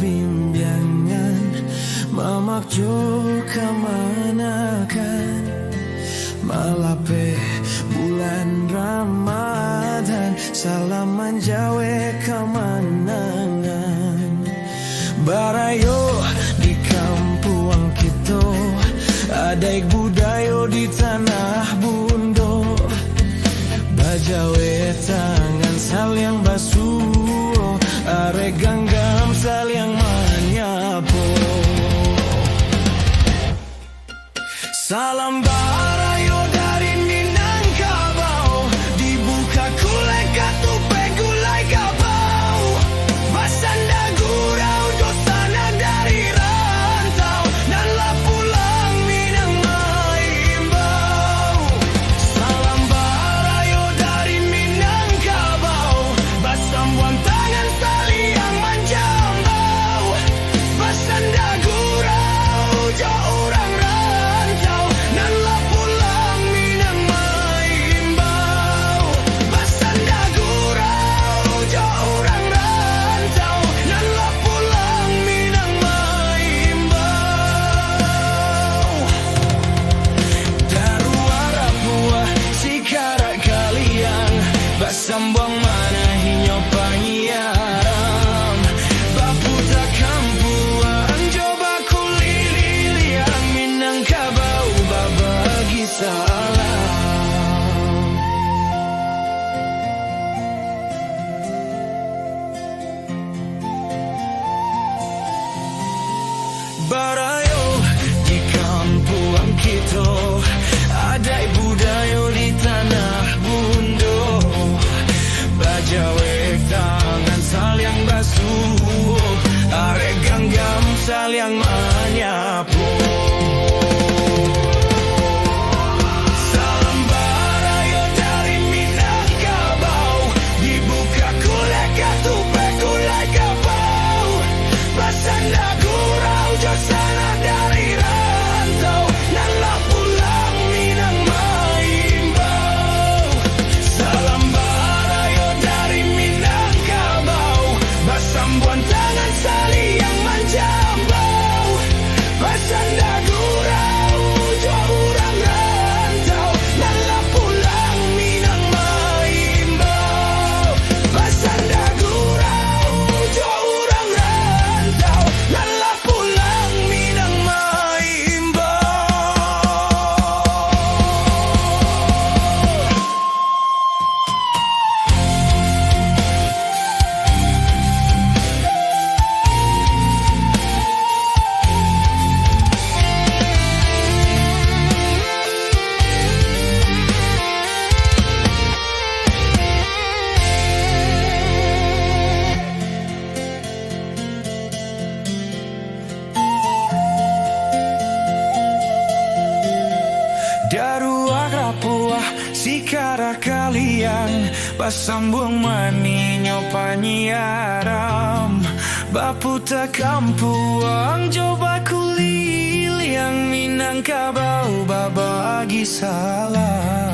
bimbiangan memakjo kemanakan malape bulan Ramadan salaman jawe kemanangan barayo di kampung kita adaik budayo di tanah bundo bajawe tangan saling basuh are ganggam saling menyapu salam barayo dari Minangkabau dibuka kulai katupe gulai kabau basanda gurau dosana dari rantau dan lah pulang Minang Maimbau salam barayo dari Minangkabau basambuan tangan saliang manjambau basanda gurau jauh orang rantau dan lah pulang Minang Maimbau basanda gurau jauh orang rantau dan lah pulang Minang Maimbau daruara buah sikara kalian basambuang mana hinyo panyiaram baputa kampuan coba kuliliang Minangkabau babagi salam barayo di kampung kita ada budayo di tanah bundo bajawe tangan saling basuh are ganggam saling menyapu salam barayo dari Minangkabau dibuka kulai katupe gulai kabau basanda gurau josana dari rantau dan lah pulang Minang Maimbau salam barayo dari Minangkabau basambuan tangan saliang manjambau basanda gurau jauh orang rantau dan lah pulang Minang Maimbau basanda gurau jauh orang rantau dan lah pulang Minang Maimbau. Daruak rapuah sikara kalian basambung maninyo panyiaram baputa kampuang coba kuliliang Minangkabau babagi salam